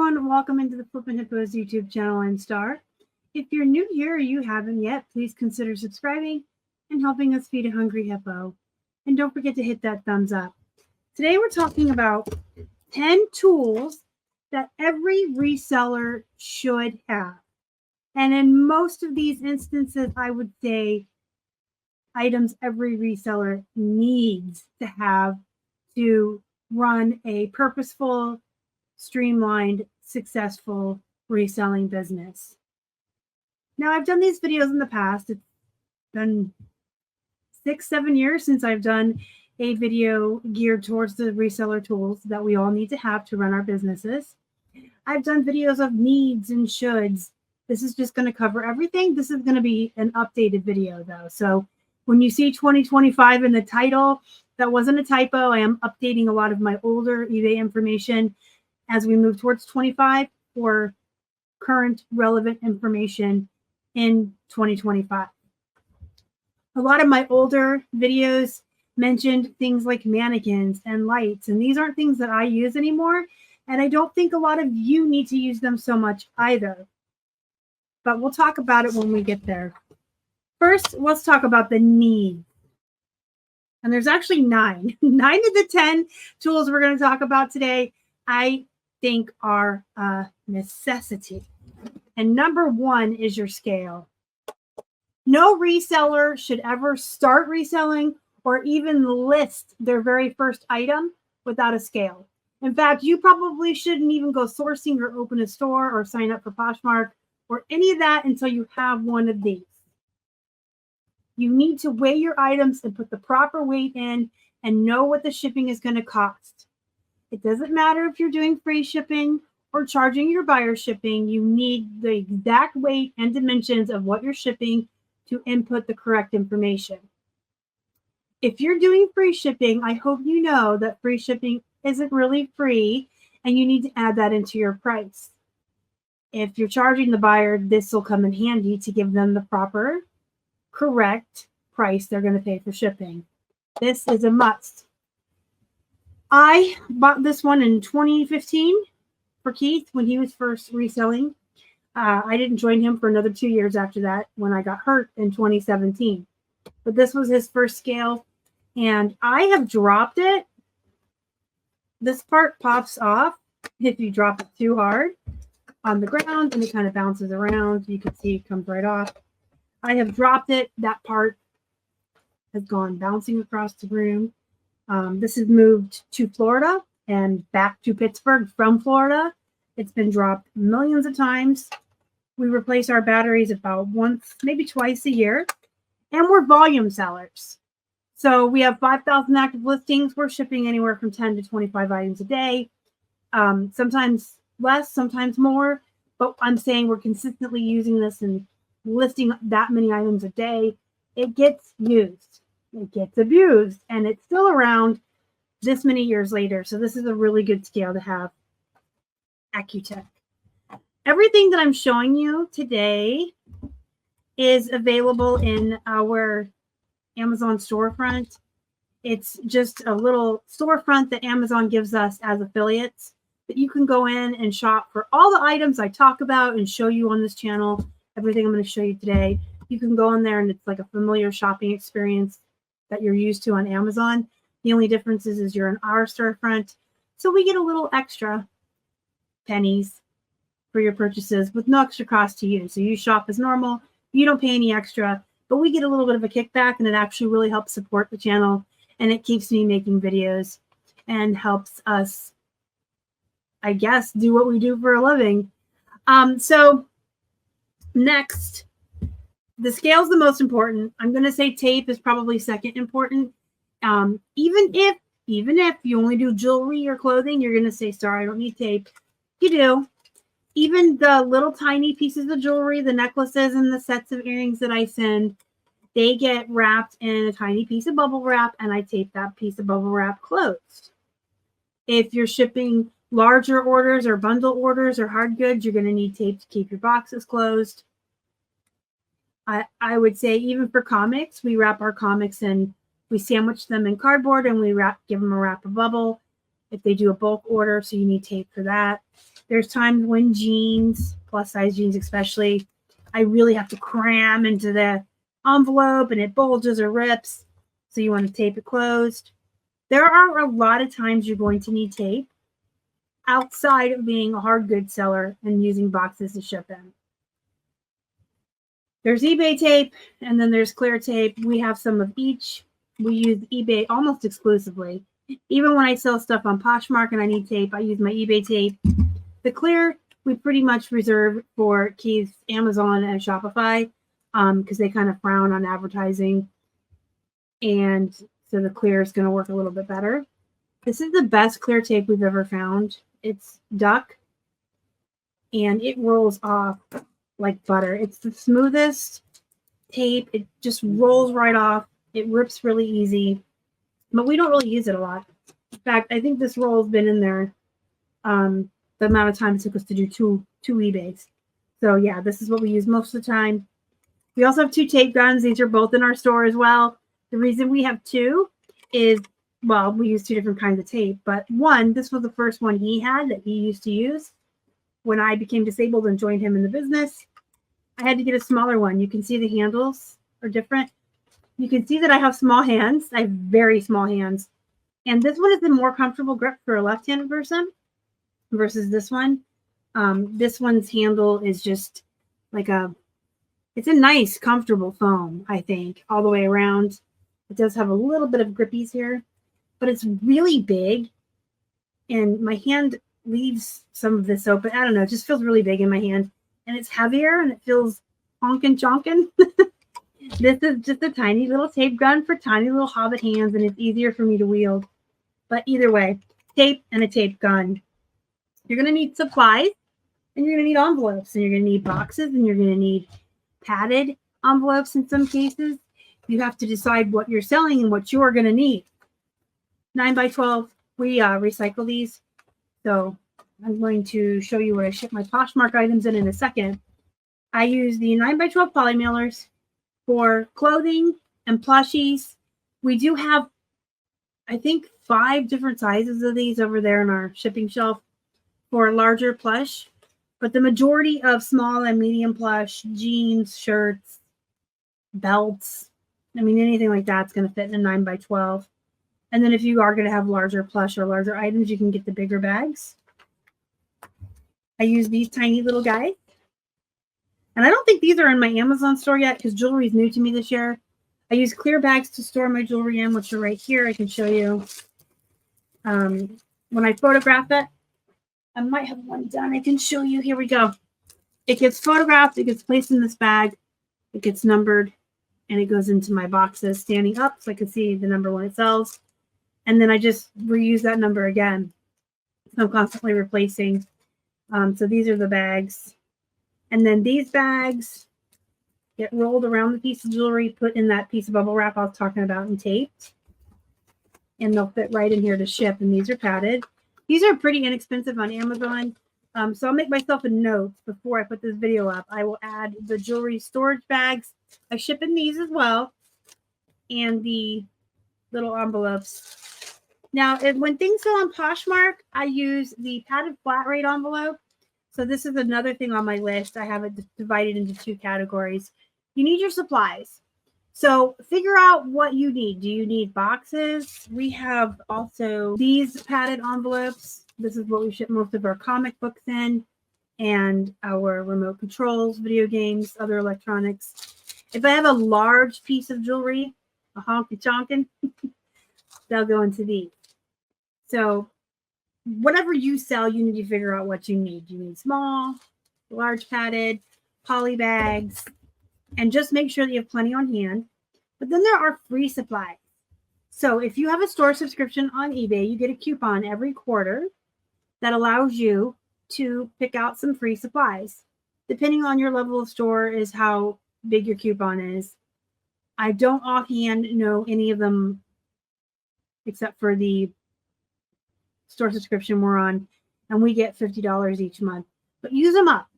everyone, welcome into the Flippin Hippos YouTube channel. I'm Star. If you're new here or you haven't yet, please consider subscribing and helping us feed a hungry hippo. And don't forget to hit that thumbs up. Today we're talking about 10 tools that every reseller should have. And in most of these instances, I would say items every reseller needs to have to run a purposeful, streamlined, successful reselling business. Now, I've done these videos in the past. It's been 6-7 years since I've done a video geared towards the reseller tools that we all need to have to run our businesses. I've done videos of needs and shoulds. This is just going to cover everything. This is going to be an updated video, though. So when you see 2025 in the title, that wasn't a typo. I am updating a lot of my older eBay information as we move towards 25 for current relevant information in 2025. A lot of my older videos mentioned things like mannequins and lights, and these aren't things that I use anymore, and I don't think a lot of you need to use them so much either. But we'll talk about it when we get there. First, let's talk about the need. And there's actually 9. 9 of the 10 tools we're going to talk about today, I think are a necessity. And number 1 is your scale. No reseller should ever start reselling or even list their very first item without a scale. In fact, you probably shouldn't even go sourcing or open a store or sign up for Poshmark or any of that until you have one of these. You need to weigh your items and put the proper weight in and know what the shipping is going to cost. It doesn't matter if you're doing free shipping or charging your buyer shipping. You need the exact weight and dimensions of what you're shipping to input the correct information. If you're doing free shipping, I hope you know that free shipping isn't really free and you need to add that into your price. If you're charging the buyer, this will come in handy to give them the proper correct price they're going to pay for shipping. This is a must. I bought this one in 2015 for Keith when he was first reselling. I didn't join him for another 2 years after that when I got hurt in 2017. But this was his first scale, and I have dropped it. This part pops off if you drop it too hard on the ground, and it kind of bounces around. You can see it comes right off. I have dropped it. That part has gone bouncing across the room. This has moved to Florida and back to Pittsburgh from Florida. It's been dropped millions of times. We replace our batteries about once, maybe twice a year. And we're volume sellers. So we have 5,000 active listings. We're shipping anywhere from 10 to 25 items a day. Sometimes less, sometimes more. But I'm saying we're consistently using this and listing that many items a day. It gets used. It gets abused. And it's still around this many years later. So this is a really good scale to have. Accutech. Everything that I'm showing you today is available in our Amazon storefront. It's just a little storefront that Amazon gives us as affiliates that you can go in and shop for all the items I talk about and show you on this channel. Everything I'm going to show you today, you can go in there and it's like a familiar shopping experience that you're used to on Amazon. The only difference is you're in our storefront. So we get a little extra pennies for your purchases with no extra cost to you. So you shop as normal. You don't pay any extra, but we get a little bit of a kickback, and it actually really helps support the channel, and it keeps me making videos and helps us, I guess, do what we do for a living. So next, the scale is the most important. I'm going to say tape is probably second important. Even if you only do jewelry or clothing, you're going to say, sorry, I don't need tape. You do. Even the little tiny pieces of jewelry, the necklaces and the sets of earrings that I send, they get wrapped in a tiny piece of bubble wrap, and I tape that piece of bubble wrap closed. If you're shipping larger orders or bundle orders or hard goods, you're going to need tape to keep your boxes closed. I would say even for comics, we wrap our comics in, we sandwich them in cardboard, and we give them a wrap of bubble if they do a bulk order, so you need tape for that. There's times when jeans, plus size jeans especially, I really have to cram into the envelope and it bulges or rips. So you want to tape it closed. There are a lot of times you're going to need tape outside of being a hard goods seller and using boxes to ship in. There's eBay tape, and then there's clear tape. We have some of each. We use eBay almost exclusively. Even when I sell stuff on Poshmark and I need tape, I use my eBay tape. The clear, we pretty much reserve for Keith's Amazon and Shopify because they kind of frown on advertising. And so the clear is going to work a little bit better. This is the best clear tape we've ever found. It's duck, and it rolls off like butter. It's the smoothest tape. It just rolls right off. It rips really easy, but we don't really use it a lot. In fact, I think this roll has been in there the amount of time it took us to do two eBays. So yeah, this is what we use most of the time. We also have 2 tape guns. These are both in our store as well. The reason we have 2 is, well, we use 2 different kinds of tape, but one, this was the first one he had that he used to use when I became disabled and joined him in the business. I had to get a smaller one. You can see the handles are different. You can see that I have small hands. I have very small hands. And this one is a more comfortable grip for a left-handed person versus this one. This one's handle is just like it's a nice, comfortable foam, I think, all the way around. It does have a little bit of grippies here, but it's really big. And my hand leaves some of this open. I don't know. It just feels really big in my hand. And it's heavier and it feels honkin' chonkin'. This is just a tiny little tape gun for tiny little hobbit hands, and it's easier for me to wield. But either way, tape and a tape gun. You're going to need supplies, and you're going to need envelopes, and you're going to need boxes, and you're going to need padded envelopes in some cases. You have to decide what you're selling and what you're going to need. 9x12, we recycle these. So I'm going to show you what I ship my Poshmark items in a second. I use the 9x12 polymailers for clothing and plushies. We do have, I think, 5 different sizes of these over there on our shipping shelf for larger plush. But the majority of small and medium plush, jeans, shirts, belts, I mean, anything like that's going to fit in a 9x12. And then if you are going to have larger plush or larger items, you can get the bigger bags. I use these tiny little guys. And I don't think these are in my Amazon store yet because jewelry is new to me this year. I use clear bags to store my jewelry in, which are right here. I can show you. When I photograph it, I might have one done. I can show you. Here we go. It gets photographed. It gets placed in this bag. It gets numbered. And it goes into my boxes standing up so I can see the number when it sells. And then I just reuse that number again. So I'm constantly replacing. So these are the bags. And then these bags get rolled around the piece of jewelry, put in that piece of bubble wrap I was talking about, and taped. And they'll fit right in here to ship. And these are padded. These are pretty inexpensive on Amazon. So I'll make myself a note before I put this video up. I will add the jewelry storage bags. I ship in these as well. And the little envelopes. Now, when things go on Poshmark, I use the padded flat rate envelope. So this is another thing on my list. I have it divided into 2 categories. You need your supplies. So figure out what you need. Do you need boxes? We have also these padded envelopes. This is what we ship most of our comic books in and our remote controls, video games, other electronics. If I have a large piece of jewelry, a honky chonkin', they'll go into these. So whatever you sell, you need to figure out what you need. You need small, large padded, poly bags, and just make sure that you have plenty on hand. But then there are free supplies. So if you have a store subscription on eBay, you get a coupon every quarter that allows you to pick out some free supplies. Depending on your level of store is how big your coupon is. I don't offhand know any of them except for the store subscription we're on, and we get $50 each month. But use them up.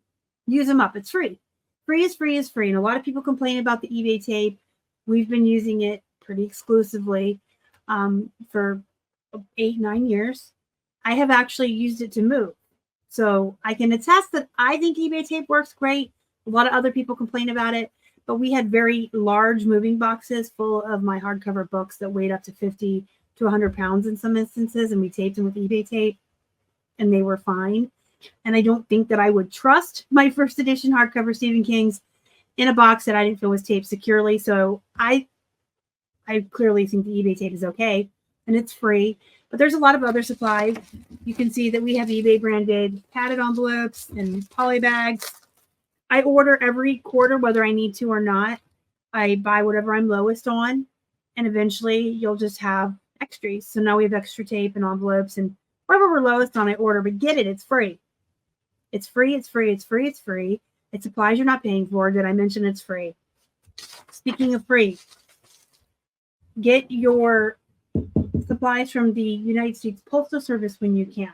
Use them up. It's free. Free is free is free. And a lot of people complain about the eBay tape. We've been using it pretty exclusively for 8-9 years. I have actually used it to move. So I can attest that I think eBay tape works great. A lot of other people complain about it, but we had very large moving boxes full of my hardcover books that weighed up to 50 to 100 pounds in some instances, and we taped them with eBay tape, and they were fine. And I don't think that I would trust my first edition hardcover Stephen King's in a box that I didn't feel was taped securely. So I clearly think the eBay tape is okay, and it's free. But there's a lot of other supplies. You can see that we have eBay branded padded envelopes and poly bags. I order every quarter, whether I need to or not. I buy whatever I'm lowest on, and eventually you'll just have extras. So now we have extra tape and envelopes, and whatever we're lowest on, I order. But get it, it's free. It's free, it's free, it's free, it's free. It supplies you're not paying for. Did I mention it's free? Speaking of free, get your supplies from the United States Postal Service when you can.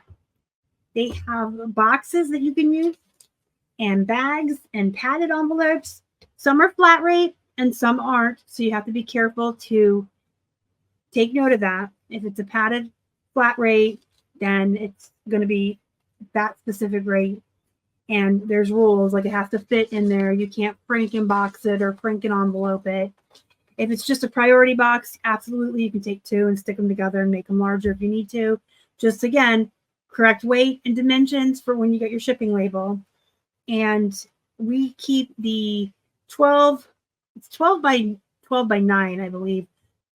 They have boxes that you can use and bags and padded envelopes. Some are flat rate and some aren't. So you have to be careful to take note of that. If it's a padded flat rate, then it's going to be that specific rate. And there's rules, like it has to fit in there. You can't Franken box it or Franken envelope it. If it's just a priority box, absolutely, you can take two and stick them together and make them larger if you need to. Just again, correct weight and dimensions for when you get your shipping label. And we keep the 12 by 9, I believe,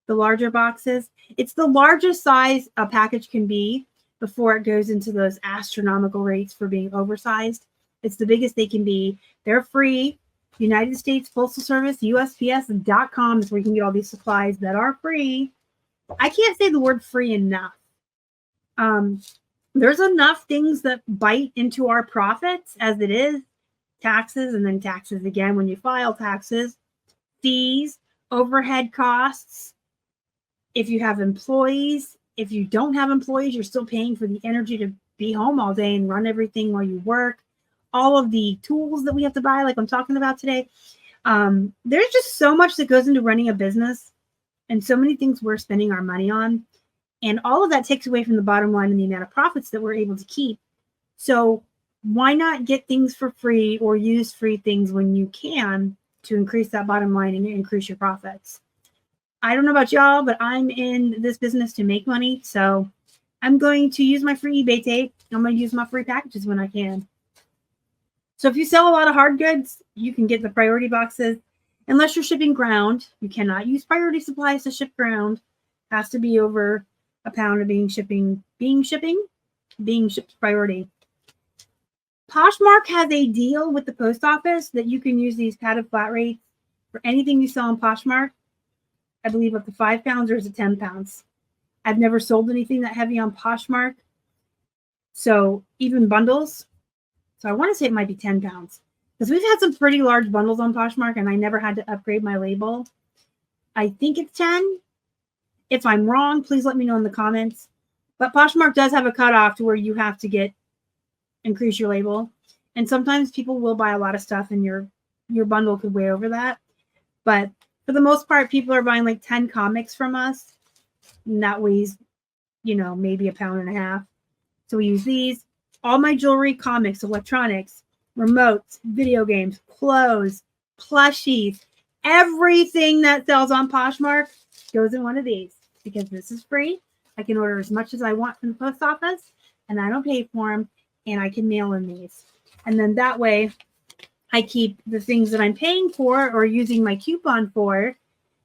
the larger boxes. It's the largest size a package can be before it goes into those astronomical rates for being oversized. It's the biggest they can be. They're free. United States Postal Service, USPS.com is where you can get all these supplies that are free. I can't say the word free enough. There's enough things that bite into our profits as it is. Taxes and then taxes again when you file taxes, fees, overhead costs. If you have employees, if you don't have employees, you're still paying for the energy to be home all day and run everything while you work. All of the tools that we have to buy, like I'm talking about today. There's just so much that goes into running a business and so many things we're spending our money on. And all of that takes away from the bottom line and the amount of profits that we're able to keep. So why not get things for free or use free things when you can to increase that bottom line and increase your profits? I don't know about y'all, but I'm in this business to make money. So I'm going to use my free eBay tape. I'm going to use my free packages when I can. So if you sell a lot of hard goods, you can get the priority boxes. Unless you're shipping ground, you cannot use priority supplies to ship ground. It has to be over a pound of being shipped priority. Poshmark has a deal with the post office that you can use these padded flat rates for anything you sell on Poshmark. I believe up to 5 pounds or is it 10 pounds? I've never sold anything that heavy on Poshmark. So even bundles. So I want to say it might be 10 pounds because we've had some pretty large bundles on Poshmark and I never had to upgrade my label. I think it's 10. If I'm wrong, please let me know in the comments. But Poshmark does have a cutoff to where you have to increase your label. And sometimes people will buy a lot of stuff and your bundle could weigh over that. But for the most part, people are buying like 10 comics from us. And that weighs, maybe a pound and a half. So we use these. All my jewelry, comics, electronics, remotes, video games, clothes, plushies, everything that sells on Poshmark goes in one of these because this is free. I can order as much as I want from the post office and I don't pay for them and I can mail in these. And then that way I keep the things that I'm paying for or using my coupon for.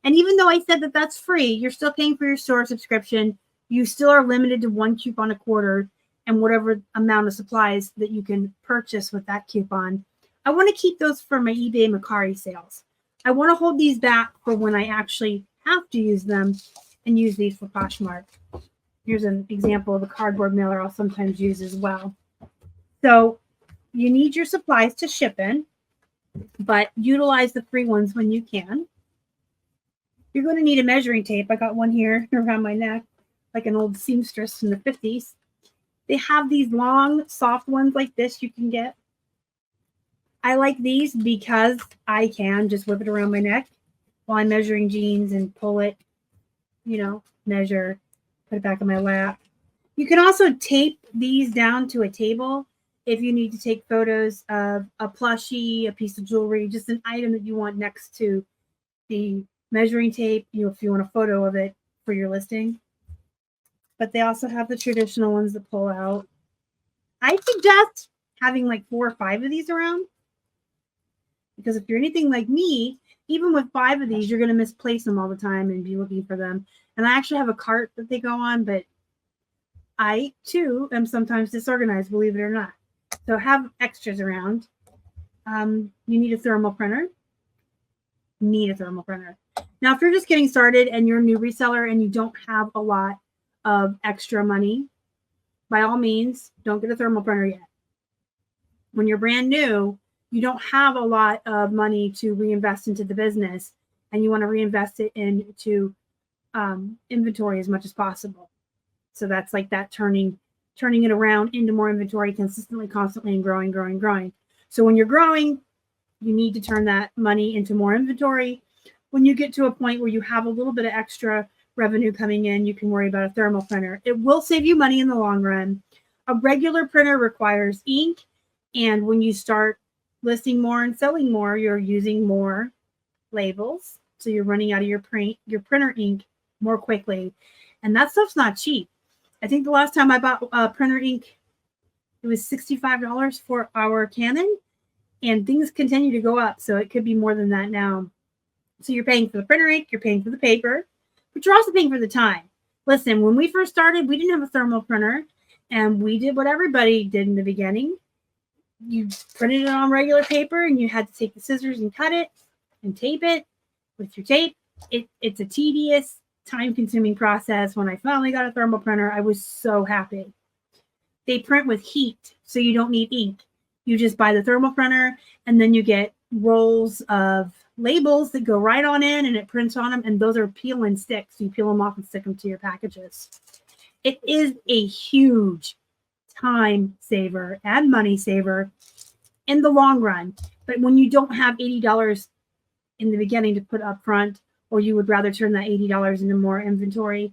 And even though I said that that's free, you're still paying for your store subscription. You still are limited to 1 coupon a quarter and whatever amount of supplies that you can purchase with that coupon. I want to keep those for my eBay Mercari sales. I want to hold these back for when I actually have to use them and use these for Poshmark. Here's an example of a cardboard mailer I'll sometimes use as well. So you need your supplies to ship in, but utilize the free ones when you can. You're going to need a measuring tape. I got one here around my neck, like an old seamstress from the 50s. They have these long, soft ones like this you can get. I like these because I can just whip it around my neck while I'm measuring jeans and pull it, measure, put it back in my lap. You can also tape these down to a table If you need to take photos of a plushie, a piece of jewelry, just an item that you want next to the measuring tape, if you want a photo of it for your listing. But they also have the traditional ones that pull out. I suggest having like 4 or 5 of these around, because if you're anything like me, even with 5 of these, you're going to misplace them all the time and be looking for them. And I actually have a cart that they go on, but I too am sometimes disorganized, believe it or not. So have extras around. You need a thermal printer. Now, if you're just getting started and you're a new reseller and you don't have a lot of extra money, by all means, don't get a thermal printer yet. When you're brand new, you don't have a lot of money to reinvest into the business, and you want to reinvest it into inventory as much as possible. So that's like that turning it around into more inventory consistently, constantly, and growing. So when you're growing, you need to turn that money into more inventory. When you get to a point where you have a little bit of extra revenue coming in, you can worry about a thermal printer. It will save you money in the long run. A regular printer requires ink, and when you start listing more and selling more, you're using more labels. So you're running out of your printer ink more quickly. And that stuff's not cheap. I think the last time I bought printer ink, it was $65 for our Canon, and things continue to go up. So it could be more than that now. So you're paying for the printer ink, you're paying for the paper, but you're also paying for the time. Listen, when we first started, we didn't have a thermal printer, and we did what everybody did in the beginning. You printed it on regular paper, and you had to take the scissors and cut it and tape it with your tape. It's a tedious, time-consuming process. When I finally got a thermal printer, I was so happy. They print with heat, so you don't need ink. You just buy the thermal printer, and then you get rolls of labels that go right on in, and it prints on them, and those are peel and stick. So you peel them off and stick them to your packages. It is a huge time saver and money saver in the long run. But when you don't have $80 in the beginning to put up front, or you would rather turn that $80 into more inventory,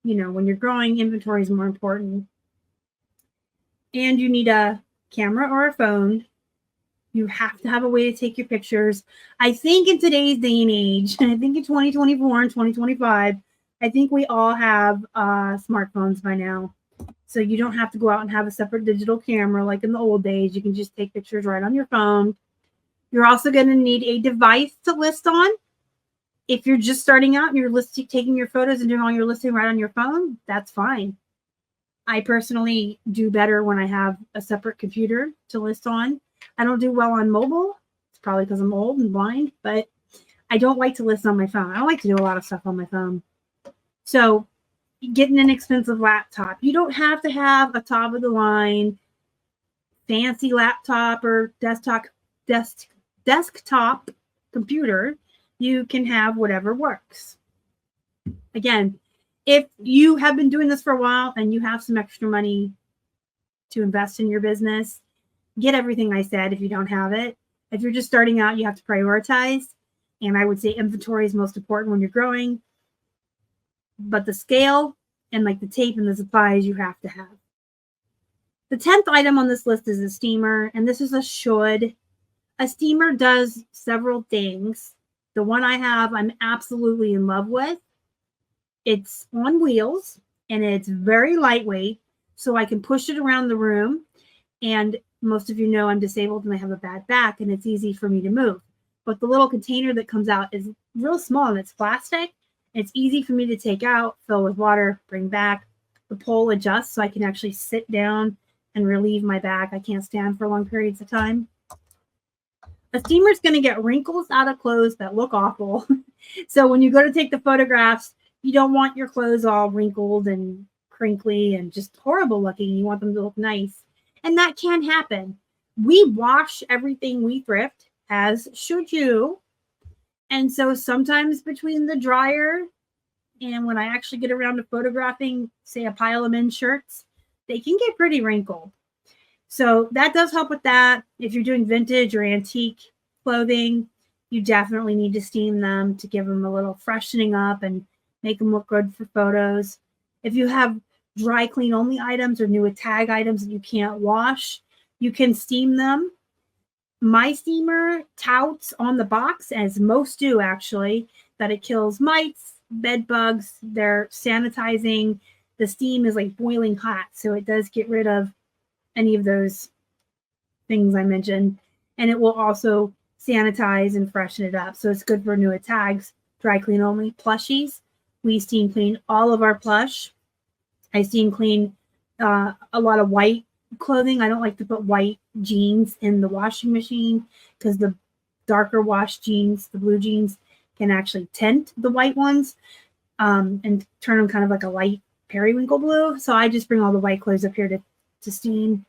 when you're growing, inventory is more important. And you need a camera or a phone. You have to have a way to take your pictures. I think in today's day and age, and I think in 2024 and 2025, I think we all have smartphones by now. So you don't have to go out and have a separate digital camera like in the old days. You can just take pictures right on your phone. You're also going to need a device to list on. If you're just starting out and you're taking your photos and doing all your listing right on your phone, that's fine. I personally do better when I have a separate computer to list on. I don't do well on mobile. It's probably because I'm old and blind, but I don't like to list on my phone. I don't like to do a lot of stuff on my phone. So get an inexpensive laptop. You don't have to have a top of the line fancy laptop or desktop computer. You can have whatever works. Again, if you have been doing this for a while and you have some extra money to invest in your business, get everything I said if you don't have it. If you're just starting out, you have to prioritize. And I would say inventory is most important when you're growing. But the scale and like the tape and the supplies you have to have. The 10th item on this list is a steamer. And this is a should. A steamer does several things. The one I have, I'm absolutely in love with. It's on wheels and it's very lightweight, so I can push it around the room. And most of you know I'm disabled and I have a bad back, and it's easy for me to move. But the little container that comes out is real small and it's plastic. It's easy for me to take out, fill with water, bring back. The pole adjusts so I can actually sit down and relieve my back. I can't stand for long periods of time. A steamer is going to get wrinkles out of clothes that look awful. So when you go to take the photographs, you don't want your clothes all wrinkled and crinkly and just horrible looking. You want them to look nice. And that can happen. We wash everything we thrift, as should you. And so sometimes between the dryer and when I actually get around to photographing, say, a pile of men's shirts, they can get pretty wrinkled. So that does help with that. If you're doing vintage or antique clothing, you definitely need to steam them to give them a little freshening up and make them look good for photos. If you have dry clean only items or new tag items that you can't wash, you can steam them. My steamer touts on the box, as most do actually, that it kills mites, bed bugs. They're sanitizing. The steam is like boiling hot, so it does get rid of any of those things I mentioned. And it will also sanitize and freshen it up. So it's good for newer tags, dry clean only. Plushies, we steam clean all of our plush. I steam clean a lot of white clothing. I don't like to put white jeans in the washing machine because the darker wash jeans, the blue jeans, can actually tint the white ones and turn them kind of like a light periwinkle blue. So I just bring all the white clothes up here to steam.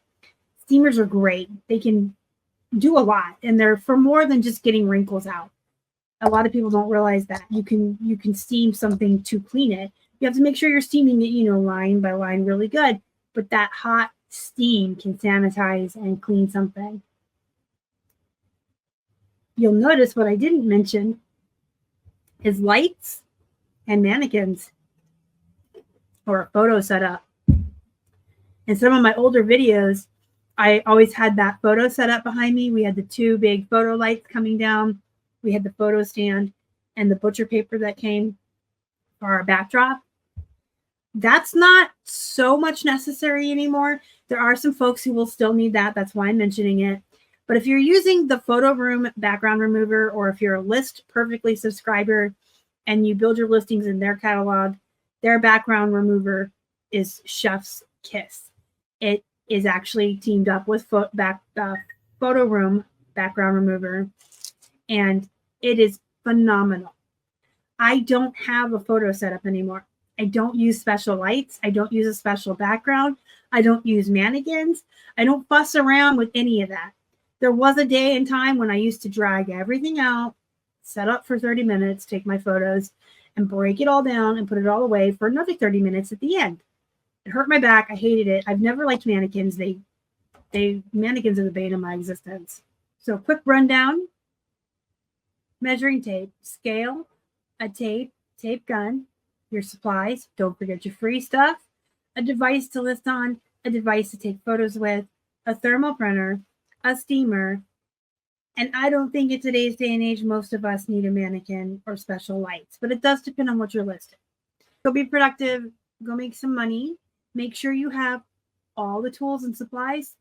Steamers are great. They can do a lot, and they're for more than just getting wrinkles out. A lot of people don't realize that you can steam something to clean it. You have to make sure you're steaming it, line by line really good, but that hot steam can sanitize and clean something. You'll notice what I didn't mention is lights and mannequins or a photo setup. In some of my older videos, I always had that photo set up behind me. We had the two big photo lights coming down. We had the photo stand and the butcher paper that came for our backdrop. That's not so much necessary anymore. There are some folks who will still need that. That's why I'm mentioning it. But if you're using the photo room background remover, or if you're a List Perfectly subscriber and you build your listings in their catalog, their background remover is Chef's Kiss. It is actually teamed up with photo room background remover, and it is phenomenal. I don't have a photo setup anymore. I don't use special lights. I don't use a special background. I don't use mannequins. I don't fuss around with any of that. There was a day and time when I used to drag everything out, set up for 30 minutes, take my photos, and break it all down and put it all away for another 30 minutes at the end. It hurt my back. I hated it. I've never liked mannequins. Mannequins are the bane of my existence. So quick rundown: measuring tape, scale, a tape gun, your supplies. Don't forget your free stuff, a device to list on, a device to take photos with, a thermal printer, a steamer. And I don't think in today's day and age, most of us need a mannequin or special lights, but it does depend on what you're listing. Go be productive, go make some money. Make sure you have all the tools and supplies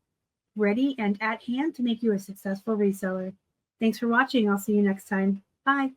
ready and at hand to make you a successful reseller. Thanks for watching. I'll see you next time. Bye.